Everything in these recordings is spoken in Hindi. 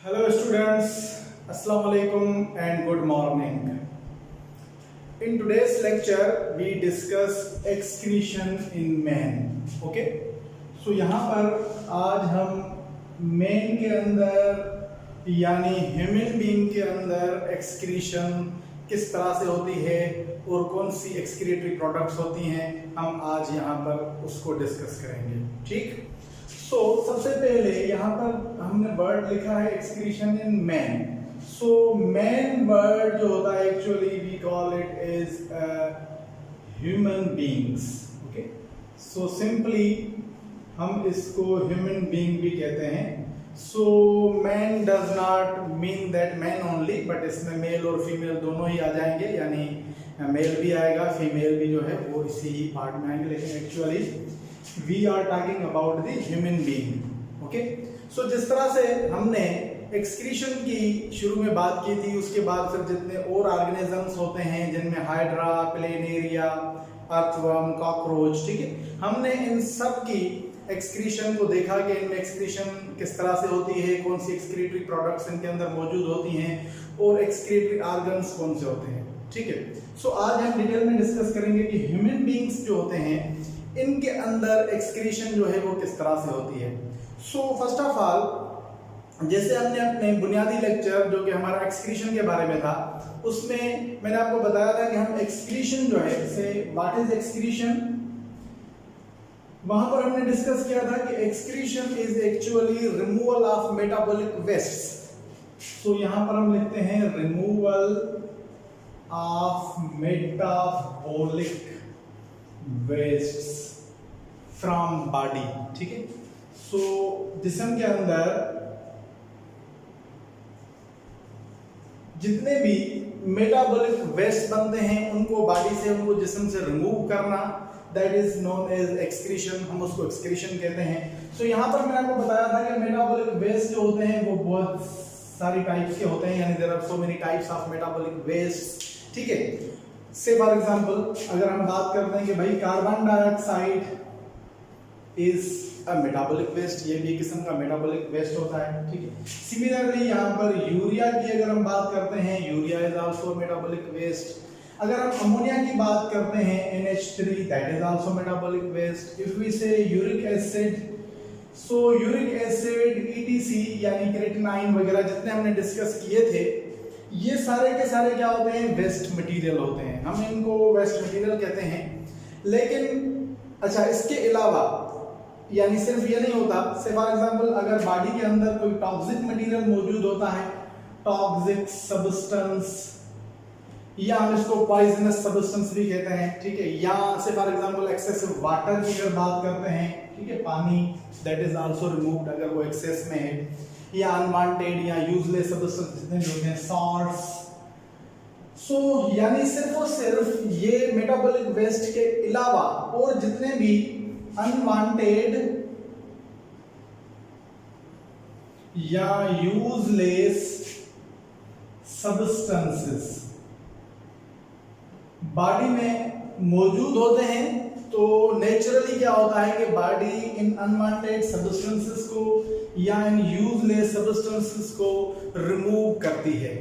Hello students, Assalamu alaikum and good morning. In today's lecture we discuss excretion in man. Okay? So यहाँ पर आज हम man के अंदर यानी ह्यूमन बीइंग के अंदर excretion किस तरह से होती है और कौन सी एक्सक्रीटरी प्रोडक्ट्स होती हैं हम आज यहाँ पर उसको डिस्कस करेंगे. ठीक. सो सबसे पहले यहाँ पर हमने वर्ड लिखा है excretion in man. So man word जो होता है actually we call it is human beings. Okay. So simply हम इसको ह्यूमन बीइंग भी कहते हैं. So man does not mean that man only, but इसमें मेल और फीमेल दोनों ही आ जाएंगे, यानी मेल भी आएगा फीमेल भी जो है वो इसी ही पार्ट में आएंगे, लेकिन actually we are talking about the human being. okay? so जिस तरह से हमने एक्सक्रीशन की शुरू में बात की थी, उसके बाद फिर जितने और ऑर्गेनिजम्स होते हैं जिनमें हाइड्रा, प्लेनेरिया, अर्थवर्म, कॉकरोच, ठीक है, हमने इन सब की एक्सक्रीशन को देखा कि इनमें एक्सक्रीशन किस तरह से होती है, कौन सी एक्सक्रीटरी प्रोडक्ट्स इनके अंदर मौजूद होती हैं और एक्सक्रीटरी ऑर्गन्स कौन से होते हैं. ठीक है. सो आज हम डिटेल में डिस्कस करेंगे कि ह्यूमन बीइंग्स जो होते हैं इनके अंदर एक्सक्रीशन जो है वो किस तरह से होती है. सो फर्स्ट ऑफ ऑल, जैसे हमने अपने बुनियादी लेक्चर जो कि हमारा एक्सक्रीशन के बारे में था, उसमें मैंने आपको बताया था कि हम एक्सक्रीशन जो है, से व्हाट इज एक्सक्रीशन, वहां पर हमने डिस्कस किया था कि excretion is actually removal of metabolic waste. So यहां पर हम लिखते हैं removal of metabolic waste from body. ठीक है. सो जिस्म के अंदर जितने भी मेटाबॉलिक वेस्ट बनते हैं उनको बॉडी से, उनको जिस्म से रिमूव करना, that is known as excretion. हम उसको एक्सक्रीशन कहते हैं. सो यहाँ पर मैंने आपको बताया था कि मेटाबॉलिक वेस्ट जो होते हैं वो बहुत सारी टाइप्स के होते हैं, यानी there are so many types of metabolic waste. ठीक है. से फॉर एग्जाम्पल अगर हम बात करते हैं कि भाई carbon dioxide is a metabolic waste, ये भी किस्म का मेटाबॉलिक वेस्ट होता है. ठीक है. सिमिलरली यहाँ पर यूरिया की अगर हम बात करते हैं, urea is also metabolic waste. अगर हम अमोनिया की बात करते हैं NH3, that is also metabolic waste. If we say uric acid, so uric acid, ETC यानी क्रेटिनाइन वगैरह जितने हमने डिस्कस किए थे, ये सारे के सारे क्या होते हैं, वेस्ट मटेरियल होते हैं. हम इनको वेस्ट मटेरियल कहते हैं. लेकिन अच्छा, इसके अलावा यानी सिर्फ ये नहीं होता. से फॉर एग्जांपल अगर बॉडी के अंदर कोई टॉक्सिक मटेरियल मौजूद होता है, टॉक्सिक सब्सटेंस, या हम इसको पॉइजनस सब्सटेंस भी कहते हैं. ठीक है. या से फॉर एग्जांपल एक्सेसिव वाटर की अगर बात करते हैं, ठीक है, पानी, दैट इज आल्सो रिमूव्ड अगर वो एक्सेस में है, या अनवांटेड या यूजलेस सब्सटेंस जितने भी होते हैं, सॉल्ट्स. सो यानी सिर्फ और सिर्फ ये मेटाबॉलिक वेस्ट के अलावा और जितने भी अनवांटेड या यूजलेस सब्सटेंसेस बॉडी में मौजूद होते हैं, तो नेचुरली क्या होता है कि बॉडी इन अनवांटेड सब्सटेंसेस को या इन यूजलेस सब्सटेंसेस को रिमूव करती है,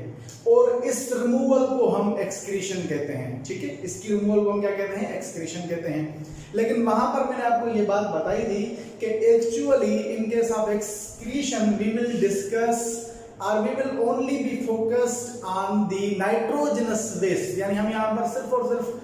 और इस रिमूवल को हम एक्सक्रीशन कहते हैं. ठीक है. इसकी रिमूवल को हम क्या कहते हैं, एक्सक्रीशन कहते हैं. लेकिन वहां पर मैंने आपको ये बात बताई थी कि actually in case of excretion we will discuss और we will only be focused on the nitrogenous waste, यानी हम यहाँ पर सिर्फ और सिर्फ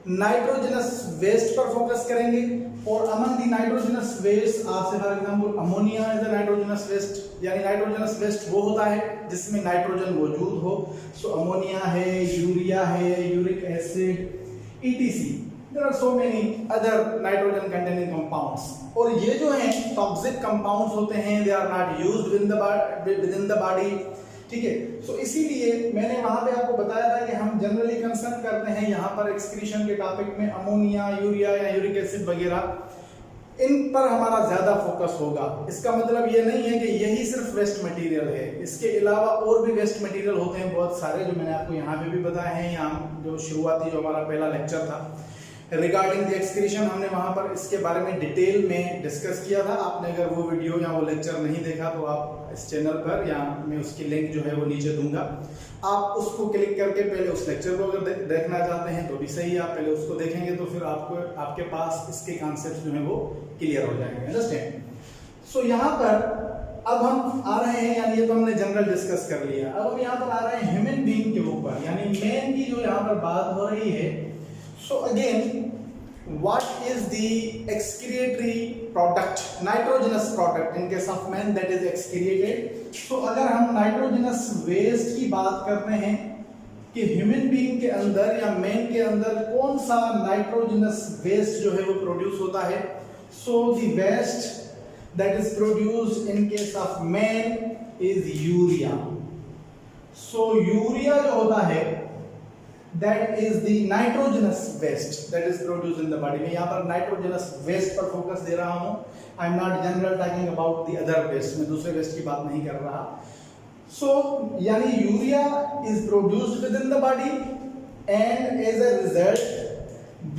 नाइट्रोजनस वेस्ट पर फोकस करेंगे. और अमंग दी नाइट्रोजनस वेस्ट आपसे for example ammonia is a nitrogenous waste, यानी नाइट्रोजनस वेस्ट वो होता है जिसमें नाइट्रोजन मौजूद हो. सो अमोनिया है, यूरिया है, uric acid, ETC, there are so many other nitrogen containing compounds. और ये जो हैं टॉक्सिक कंपाउंड्स होते हैं, they are not used within the body. ठीक है. सो इसीलिए मैंने वहां पे आपको बताया था कि हम जनरली कंसर्न करते हैं यहाँ पर एक्सक्रीशन के टॉपिक में अमोनिया, यूरिया या यूरिक एसिड वगैरह, इन पर हमारा ज्यादा फोकस होगा. इसका मतलब ये नहीं है कि यही सिर्फ वेस्ट मटेरियल है, इसके अलावा और भी वेस्ट मटेरियल होते हैं बहुत सारे, जो मैंने आपको यहाँ पे भी बताए हैं. यहाँ जो शुरुआती जो हमारा पहला लेक्चर था रिगार्डिंग द एक्सक्रीशन हमने वहां पर इसके बारे में डिटेल में डिस्कस किया था। आपने अगर वो वीडियो या वो लेक्चर नहीं देखा तो आप इस चैनल पर, या मैं उसकी लिंक जो है वो नीचे दूंगा, आप उसको क्लिक करके पहले उस लेक्चर को अगर देखना चाहते हैं तो भी सही है, आप पहले उसको देखेंगे तो फिर आपको आपके पास इसके कॉन्सेप्ट जो है वो क्लियर हो जाएंगे। अंडरस्टैंड? सो यहाँ पर अब हम आ रहे हैं, यानी ये तो हमने जनरल डिस्कस कर लिया, अब हम यहाँ पर आ रहे हैं ह्यूमन बीइंग के ऊपर, यानी मैन की जो यहाँ पर बात हो रही है। So again, what is the excretory product, nitrogenous product in case of man that is excreted? So अगर हम nitrogenous waste की बात करते हैं कि ह्यूमन बीइंग के अंदर या मैन के अंदर कौन सा नाइट्रोजनस वेस्ट जो है वो प्रोड्यूस होता है, so the waste that is produced in case of man is urea. So urea जो होता है that is the nitrogenous waste that is produced in the body. मैं यहाँ पर nitrogenous waste पर फोकस दे रहा हूँ, I am not general talking about the other waste, मैं दूसरे waste की बात नहीं कर रहा। So यानी urea is produced within the body and as a result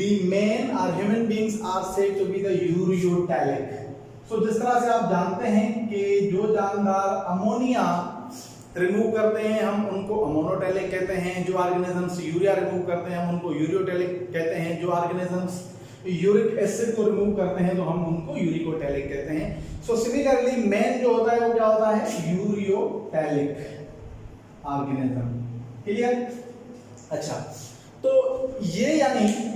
the man or human beings are said to be the ureotelic. तो जिस तरह से आप जानते हैं कि जो जानदार अमोनिया रिमूव करते हैं हम उनको अमोनोटेलिक कहते हैं, जो ऑर्गेनिजम्स यूरिया रिमूव करते हैं हम उनको यूरियोटेलिक कहते हैं, जो ऑर्गेनिजम्स यूरिक एसिड को रिमूव करते हैं तो हम उनको यूरिकोटेलिक कहते हैं। सो सिमिलरली मैन जो होता है वो क्या होता है, यूरियोटेलिक ऑर्गेनिज्म। क्लियर? अच्छा, तो ये यानी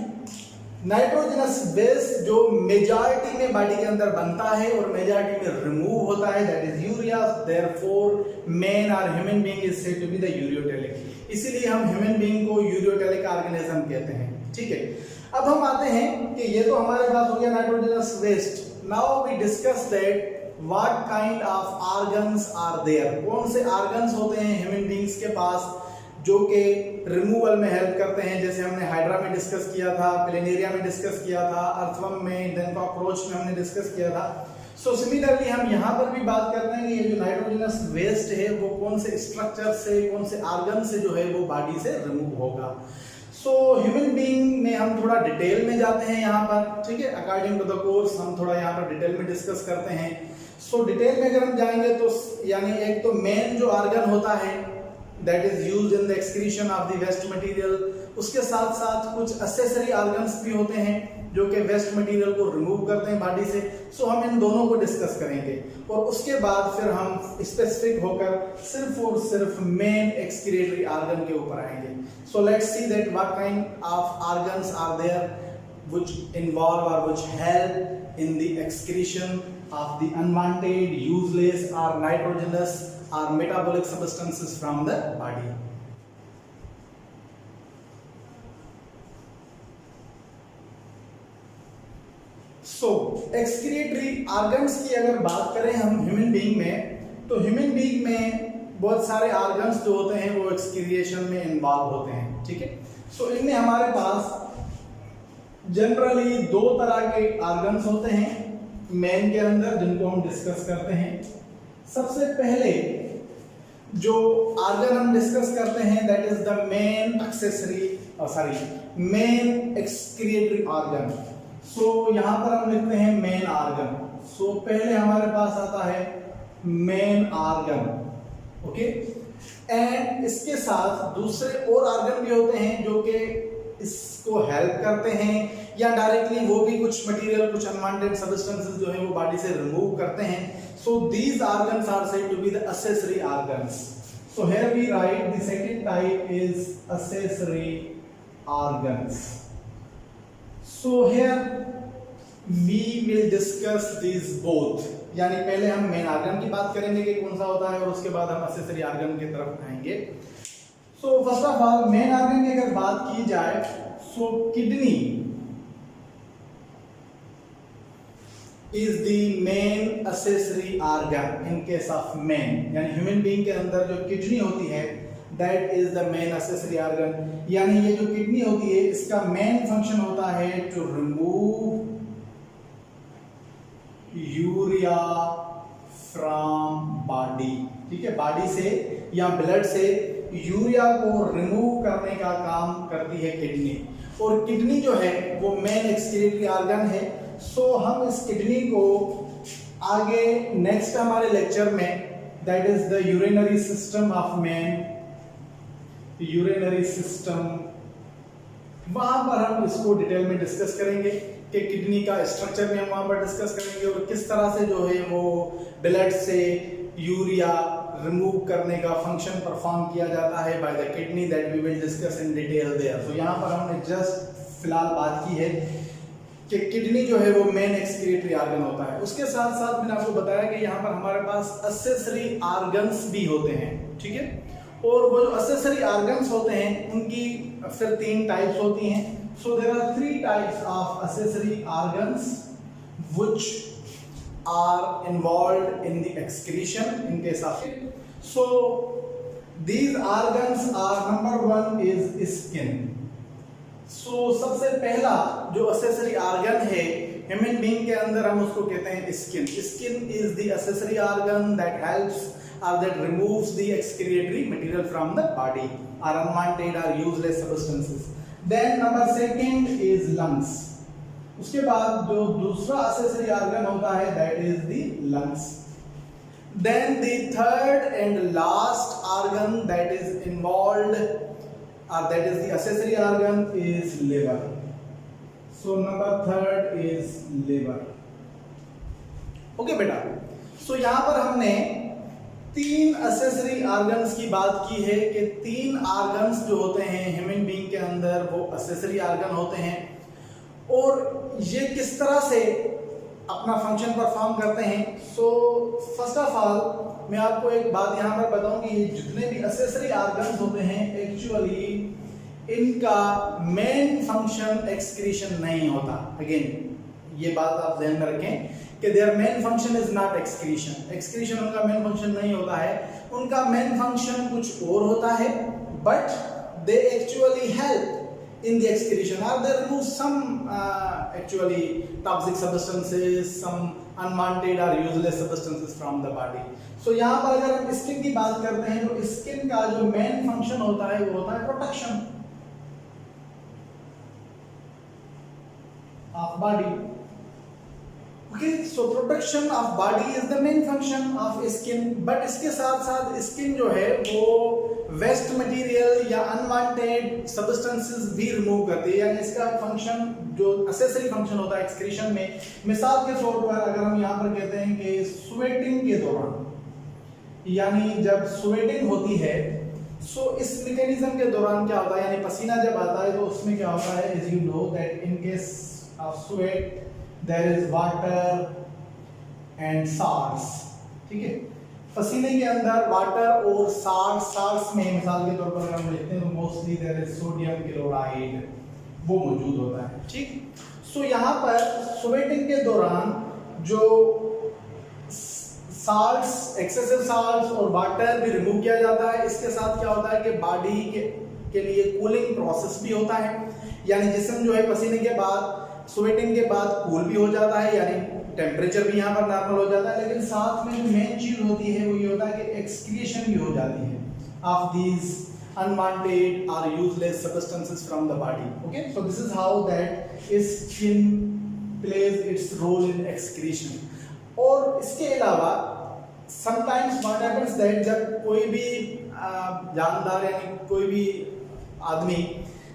नाइट्रोजनस वेस्ट जो मेजॉरिटी में बॉडी के अंदर बनता है और मेजॉरिटी में रिमूव होता है, that is urea. Therefore man और human being is said to be the ureotelic, इसीलिए हम ह्यूमन बीइंग को यूरियोटेलिक ऑर्गेनिज्म कहते हैं। ठीक है, अब हम आते हैं कि ये तो हमारे पास हो गया nitrogenous waste. Now we discuss that what kind of organs are there, कौन से ऑर्गन्स होते हैं ह्यूमन बीइंग्स के पास जो कि रिमूवल में हेल्प करते हैं। जैसे हमने हाइड्रा में डिस्कस किया था, प्लेनेरिया में डिस्कस किया था, अर्थवर्म में, देन कॉकरोच में हमने डिस्कस किया था। सो सिमिलरली हम यहाँ पर भी बात करते हैं कि ये जो नाइट्रोजनस वेस्ट है वो कौन से स्ट्रक्चर से, कौन से ऑर्गन से जो है वो बॉडी से रिमूव होगा। सो ह्यूमन बीइंग में हम थोड़ा डिटेल में जाते हैं यहाँ पर, ठीक है, अकॉर्डिंग टू द कोर्स हम थोड़ा यहाँ पर डिटेल में डिस्कस करते हैं। सो डिटेल में अगर हम जाएंगे तो यानी एक तो मेन जो ऑर्गन होता है that is used in the excretion of the waste material, उसके साथ साथ कुछ accessory organs भी होते हैं जो कि वेस्ट मटेरियल को रिमूव करते हैं बॉडी से। सो हम इन दोनों को डिस्कस करेंगे और उसके बाद फिर हम स्पेसिफिक होकर सिर्फ और सिर्फ मेन एक्सक्रीटरी ऑर्गन के ऊपर आएंगे। So let's see that what kind of organs are there which involve or which help in the excretion of the unwanted, useless or nitrogenous or metabolic substances from the body. So excretory organs की अगर बात करें हम ह्यूमन बीइंग में, तो ह्यूमन बीइंग में बहुत सारे ऑर्गन्स जो होते हैं वो एक्सक्रिएशन में इन्वॉल्व होते हैं। ठीक है, सो इनमें हमारे पास जनरली दो तरह के ऑर्गन्स होते हैं मैन के अंदर जिनको हम डिस्कस करते हैं। सबसे पहले जो ऑर्गन हम डिस्कस करते हैं that is the main main excretory organ. So यहां पर हम लिखते हैं मेन ऑर्गन। सो पहले हमारे पास आता है मेन ऑर्गन, ओके, एंड इसके साथ दूसरे और ऑर्गन भी होते हैं जो कि इसको हेल्प करते हैं या डायरेक्टली वो भी कुछ मटेरियल, कुछ अनवांटेड सब्सटेंसेस जो है वो बॉडी से रिमूव करते हैं। So these organs are said to be the accessory organs. So here we write the second type is accessory organs. So here we will discuss these both. यानी पहले हम मेन ऑर्गन की बात करेंगे कि कौन सा होता है और उसके बाद हम accessory organ की तरफ आएंगे। So first of all main organ की अगर बात की जाए, so kidney is the main accessory organ in case of man, यानी ह्यूमन बीइंग के अंदर जो किडनी होती है that is the main accessory organ। यानी ये जो किडनी होती है इसका मेन फंक्शन होता है to remove urea from body. ठीक है, बॉडी से या ब्लड से यूरिया को रिमूव करने का काम करती है किडनी। और किडनी जो है वो मेन एक्सक्रीटरी ऑर्गन है। सो हम इस किडनी को आगे नेक्स्ट हमारे लेक्चर में, that is the urinary system of man, urinary system, वहां पर हम इसको डिटेल में डिस्कस करेंगे कि किडनी का स्ट्रक्चर भी हम वहां पर डिस्कस करेंगे और किस तरह से जो है वो ब्लड से यूरिया रिमूव करने का फंक्शन परफॉर्म किया जाता है by the kidney, that we will discuss in detail there. So यहाँ पर हमने जस्ट फिलहाल बात की है कि किडनी जो है वो मेन एक्सक्रीटरी ऑर्गन होता है। उसके साथ साथ मैंने आपको बताया कि यहाँ पर हमारे पास एक्सेसरी ऑर्गन्स भी होते हैं, ठीक है। और वो जो एक्सेसरी ऑर्गन्स होते हैं उनकी फिर 3 टाइप्स होती हैं। So there are 3 types of accessory organs which are involved in the excretion in case of it. So these organs are, number 1 is skin. So सबसे पहला जो accessory organ है human being के अंदर, हम उसको कहते हैं skin. Skin is the accessory organ that helps or that removes the excretory material from the body or unwanted or useless substances. Then number 2 is lungs. उसके बाद जो दूसरा एक्सेसरी ऑर्गन होता है that is the lungs. Then the third and last organ that is involved और that is the accessory organ is liver. So number 3 is liver. Okay बेटा, सो यहां पर हमने 3 एक्सेसरी ऑर्गन्स की बात की है कि 3 ऑर्गन्स जो होते हैं ह्यूमन बीइंग के अंदर वो एक्सेसरी ऑर्गन होते हैं और ये किस तरह से अपना फंक्शन परफॉर्म करते हैं। सो फर्स्ट ऑफ ऑल मैं आपको एक बात यहाँ पर बताऊं कि जितने भी एक्सेसरी ऑर्गन्स होते हैं एक्चुअली इनका मेन फंक्शन एक्सक्रीशन नहीं होता। अगेन ये बात आप ध्यान में रखें कि their main function is not excretion. Excretion उनका मेन फंक्शन नहीं होता है, उनका मेन फंक्शन कुछ और होता है, but they actually help in the excretion or they remove some actually toxic substances, some unwanted or useless substances from the body. So यहाँ पर अगर हम स्किन की बात करते हैं तो स्किन का जो मेन फंक्शन होता है वो होता है protection of body. Okay, so protection of body is the main function of skin. But इसके साथ साथ स्किन जो है वो वेस्ट मटेरियल या अनवांटेड सब्सटेंसेस भी रिमूव करती है, यानी इसका फंक्शन जो एक्सेसरी फंक्शन होता है एक्सक्रीशन में, मिसाल के तौर पर अगर हम यहाँ पर कहते हैं कि स्वेटिंग के दौरान, यानी जब स्वेटिंग होती है, सो इस मैकेनिज्म के दौरान क्या होता है, यानी पसीना जब आता है तो उसमें क्या होता है, as you know that in case of sweat there is water and salts, ठीक है। पसीने के अंदर वाटर और साल्ट्स में मिसाल के तौर पर अगर हम लेते हैं तो mostly there is sodium chloride, वो मौजूद होता है, ठीक। सो यहाँ पर स्वेटिंग के दौरान जो साल्ट्स, एक्सेसिव साल्ट्स और वाटर भी रिमूव किया जाता है। इसके साथ क्या होता है कि बॉडी के लिए कूलिंग प्रोसेस भी होता है, यानी जिस्म जो है पसीने के बाद, स्वेटिंग के बाद कूल भी हो जाता है, यानी टेम्परेचर भी यहाँ पर नॉर्मल हो जाता है। लेकिन साथ में जो मेन चीज होती है वो ये होता है कि एक्सक्रीशन भी हो जाती है ऑफ दीज अनवांटेड और useless substances from the body. Okay, so this is how that skin plays its role in excretion. और इसके अलावा समटाइम्स व्हाट हैपेंस दैट जब कोई भी जानदार यानी कोई भी आदमी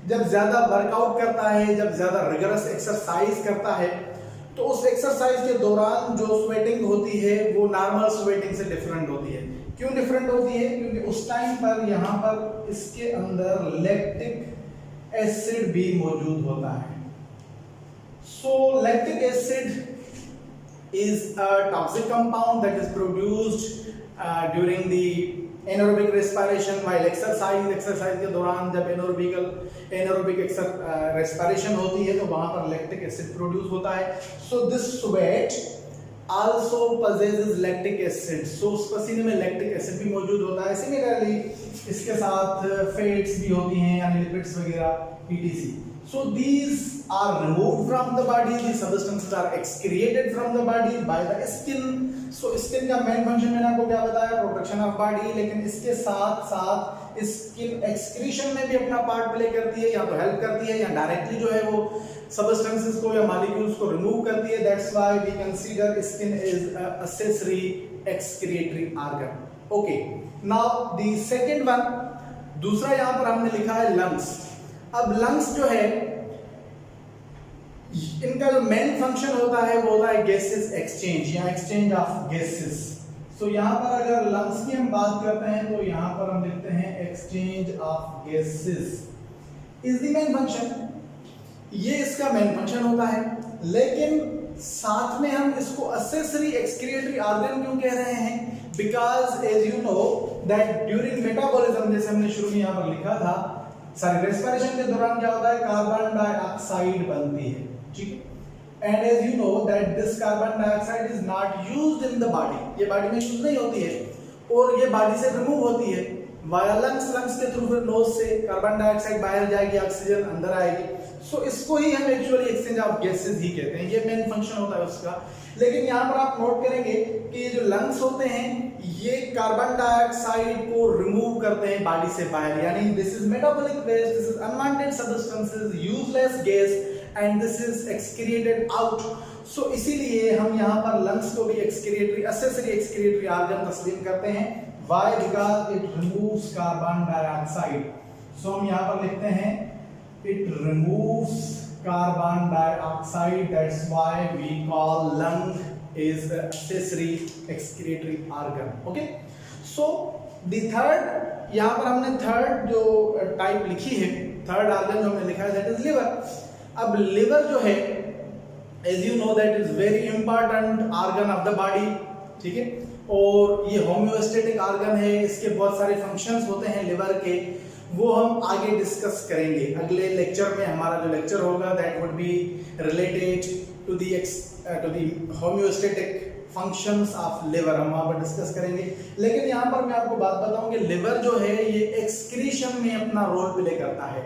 जब ज्यादा वर्कआउट करता है, जब ज्यादा रिगरस एक्सरसाइज करता है, तो उस एक्सरसाइज के दौरान जो स्वेटिंग होती है वो नॉर्मल स्वेटिंग से डिफरेंट होती है। क्यों डिफरेंट होती है? क्योंकि उस टाइम पर यहाँ पर इसके अंदर लैक्टिक एसिड भी मौजूद होता है। सो lactic acid is a toxic compound that is produced during the anaerobic respiration while exercise के दौरान जब एनारोबिक रेस्पिरेशन होती है तो वहां पर लैक्टिक एसिड प्रोड्यूस होता है। So this sweat also possesses lactic acid. So उस पसीने में लैक्टिक एसिड भी मौजूद होता है। सिमिलरली इसके साथ फैट्स भी होती हैं यानी लिपिड्स वगैरह etc. So these are removed from the body, these substances are excreted from the body by the skin. So skin का मेन फंक्शन मैंने आपको क्या बताया, प्रोटेक्शन ऑफ बॉडी, लेकिन इसके साथ साथ स्किन एक्सक्रीशन में भी अपना पार्ट प्ले करती है, या तो हेल्प करती है या डायरेक्टली जो है वो सबस्टेंसेस को या मॉलिक्यूल्स को रिमूव करती है। That's why we consider skin is a accessory excretory organ. Okay, now the second one, दूसरा यहां पर हमने लिखा है लंग्स। अब लंग्स जो है इनका जो मेन फंक्शन होता है वो होता है गैसेस एक्सचेंज या एक्सचेंज ऑफ गैसेस। सो यहां पर अगर लंग्स की हम बात करते हैं तो यहां पर हम लिखते हैं exchange of gases is the main function. ये इसका मेन फंक्शन होता है, लेकिन साथ में हम इसको एक्सेसरी एक्सक्रिएटरी ऑर्गन क्यों कह रहे हैं? Because as you know that during metabolism, जैसे हमने शुरू में यहां पर लिखा था, सॉरी रेस्पिरेशन के दौरान क्या होता है, कार्बन डाइऑक्साइड बनती है, ठीक है। And as you know that this carbon dioxide is not used in the body, ये बॉडी में यूज नहीं होती है और ये बॉडी से रिमूव होती है वाया लंग्स, लंग्स के थ्रू फिर नोज से कार्बन डाइऑक्साइड बाहर जाएगी, ऑक्सीजन अंदर आएगी। सो इसको ही हम एक्चुअली एक्सचेंज ऑफ गैसेस ही कहते हैं, ये मेन फंक्शन होता है उसका। लेकिन यहाँ पर आप नोट करेंगे कि ये जो लंग्स होते हैं ये कार्बन डाइऑक्साइड को रिमूव करते हैं बॉडी से बाहर, यानी this is metabolic waste, this is unwanted substances, useless gas and this is excreted out. So इसीलिए हम यहाँ पर लंग्स को भी एक्सक्रिएटरी एक्सेसरी एक्सक्रिएटरी ऑर्गन तस्लीम करते हैं। Why? Because it removes carbon dioxide. So हम यहाँ पर लिखते हैं it removes carbon dioxide, that's why we call lung is the accessory excretory organ. Okay, so the third, यहाँ पर हमने थर्ड जो टाइप लिखी है, थर्ड ऑर्गन जो हमने लिखा है that is liver। अब लिवर जो है as you know that is very important organ of the body, ठीक है, और ये होम्योस्टेटिक ऑर्गन है, इसके बहुत सारे फंक्शंस होते हैं लिवर के, वो हम आगे डिस्कस करेंगे अगले लेक्चर में। हमारा जो लेक्चर होगा that would be related to the homeostatic functions of liver, हम वहां पर डिस्कस करेंगे। लेकिन यहाँ पर मैं आपको बात बताऊं कि लिवर जो है ये एक्सक्रीशन में अपना रोल प्ले करता है,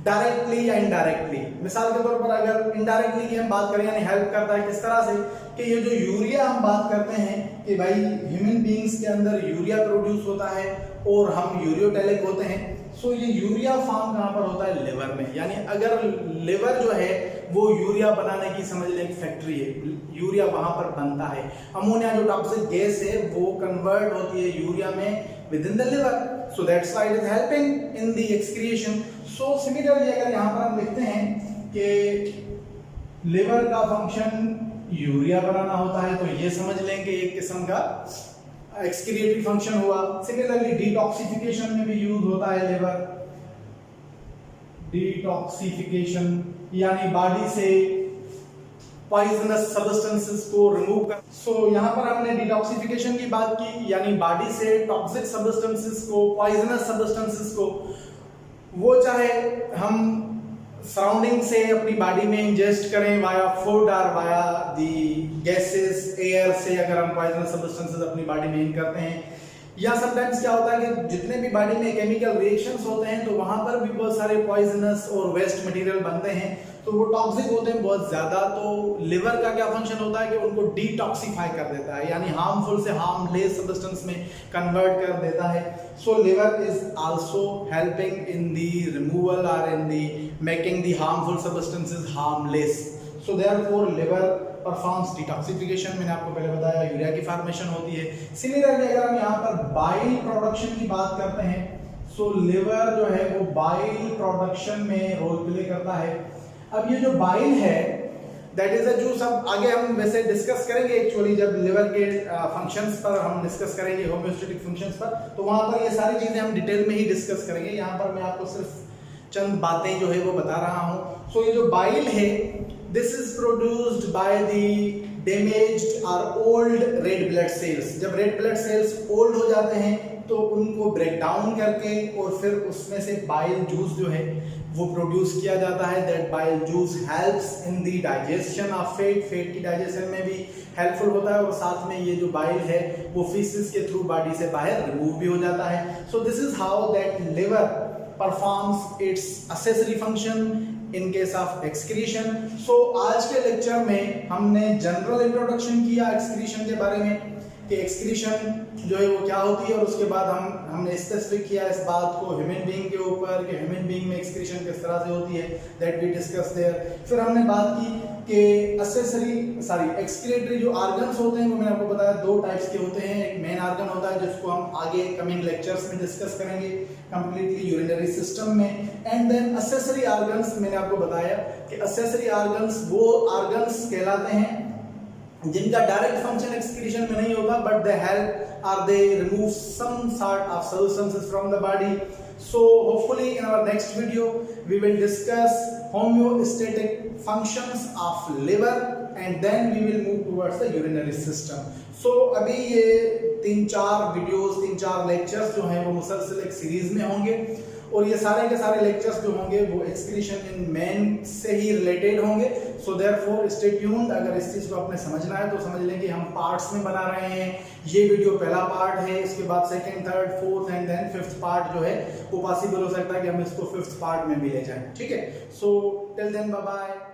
डायरेक्टली या इनडायरेक्टली। मिसाल के तौर पर अगर इनडायरेक्टली की हम बात करें यानी हेल्प करता है किस तरह से कि ये जो यूरिया हम बात करते हैं कि भाई ह्यूमन बीइंग्स के अंदर यूरिया प्रोड्यूस होता है और हम यूरियोटेलिक होते हैं। सो ये यूरिया फॉर्म कहाँ पर होता है? लिवर में। यानी अगर लिवर जो है वो यूरिया बनाने की समझ लें एक फैक्ट्री है, यूरिया वहां पर बनता है। अमोनिया जो टॉक्सिक गैस है वो कन्वर्ट होती है यूरिया में with in the liver, so that's why it is helping in the excretion. So similarly अगर यहाँ पर हम लिखते हैं कि लिवर का फंक्शन यूरिया बनाना होता है तो ये समझ लेंगे एक किस्म का एक्सक्रिएटरी फंक्शन हुआ। सिमिलरली डिटॉक्सिफिकेशन में भी यूज होता है लिवर, डिटॉक्सिफिकेशन यानी बॉडी से पॉइजनस सब्सटेंसेस को रिमूव कर। सो यहाँ पर हमने डिटॉक्सिफिकेशन की बात की, यानी बॉडी से टॉक्सिक सब्सटेंसेस को, पॉइजनस सब्सटेंसेस को, वो चाहे हम सराउंडिंग से अपनी बॉडी में इंजेस्ट करें वाया फूड और वाया दी गैसेस, एयर से अगर हम पॉइजनस सब्सटेंसेस अपनी बॉडी में इन करते हैं, या समटाइम्स क्या होता है कि जितने भी बॉडी में केमिकल रिएक्शंस होते हैं तो वहां पर भी बहुत सारे पॉइजनस और वेस्ट मटेरियल बनते हैं, तो वो टॉक्सिक होते हैं बहुत ज्यादा। तो लिवर का क्या फंक्शन होता है कि उनको डिटॉक्सिफाई कर देता है, यानी हार्मफुल से हार्मलेस सब्सटेंस में कन्वर्ट कर देता है। So liver is also helping in the removal और in the making the harmful substances harmless. So therefore liver performs detoxification. मैंने आपको पहले बताया यूरिया की फॉर्मेशन होती है। सिमिलरली अगर हम यहाँ पर बाइल प्रोडक्शन की बात करते हैं, सो लिवर जो है वो बाइल प्रोडक्शन में रोल प्ले करता है। अब ये जो बाइल है दैट इज जो सब आगे हम वैसे डिस्कस करेंगे एक्चुअली, जब लिवर के फंक्शंस पर हम डिस्कस करेंगे, होम्योस्टेटिक फंक्शंस पर, तो वहां पर ये सारी चीजें हम डिटेल में ही डिस्कस करेंगे। यहाँ पर मैं आपको सिर्फ चंद बातें जो है वो बता रहा हूँ। सो ये जो बाइल है this is produced by the damaged और ओल्ड रेड ब्लड सेल्स। जब रेड ब्लड सेल्स ओल्ड हो जाते हैं तो उनको ब्रेक डाउन करके और फिर उसमें से बाइल जूस जो है वो प्रोड्यूस किया जाता है। That bile juice helps in the digestion of fat, fat की डाइजेशन में भी हेल्पफुल होता है, और साथ में ये जो बाइल है वो फीसिस के थ्रू बॉडी से बाहर रिमूव भी हो जाता है। So this is how that liver performs its accessory function in case of excretion. So आज के लेक्चर में हमने जनरल इंट्रोडक्शन किया एक्सक्रीशन के बारे में, कि एक्सक्रीशन जो है वो क्या होती है, और उसके बाद हमने स्पेसिफिक किया इस बात को ह्यूमन बीइंग के ऊपर कि ह्यूमन बीइंग में एक्सक्रीशन किस तरह से होती है, दैट वी डिस्कस देयर। फिर हमने बात की कि एक्सक्रीटरी जो ऑर्गन्स होते हैं वो मैंने आपको बताया दो टाइप्स के होते हैं। एक मेन ऑर्गन होता है जिसको हम आगे कमिंग लेक्चर्स में डिस्कस करेंगे कंप्लीटली यूरिनरी सिस्टम में, एंड देन एक्सेसरी ऑर्गन्स। मैंने आपको बताया कि एक्सेसरी ऑर्गन्स वो ऑर्गन्स कहलाते हैं जिनका डायरेक्ट फंक्शन एक्सक्रीशन में नहीं होता, बट दे हेल्प और they remove some sort of substances from the body. So hopefully in our next video we will discuss homeostatic functions of liver and then we will move towards the urinary system. So अभी ये 3-4 वीडियोस 3-4 लेक्चर्स जो हैं वो मुसलसल एक सीरीज में होंगे, और ये सारे के सारे लेक्चर्स जो होंगे वो एक्सक्रीशन इन मैन से ही रिलेटेड होंगे। So therefore stay tuned. अगर इस चीज़ को आपने समझना है तो समझ लें कि हम पार्ट्स में बना रहे हैं। ये वीडियो पहला पार्ट है, इसके बाद second, third, fourth and then fifth part जो है वो पॉसिबल हो सकता है कि हम इसको फिफ्थ पार्ट में भी ले जाएं। ठीक है, so till then bye bye.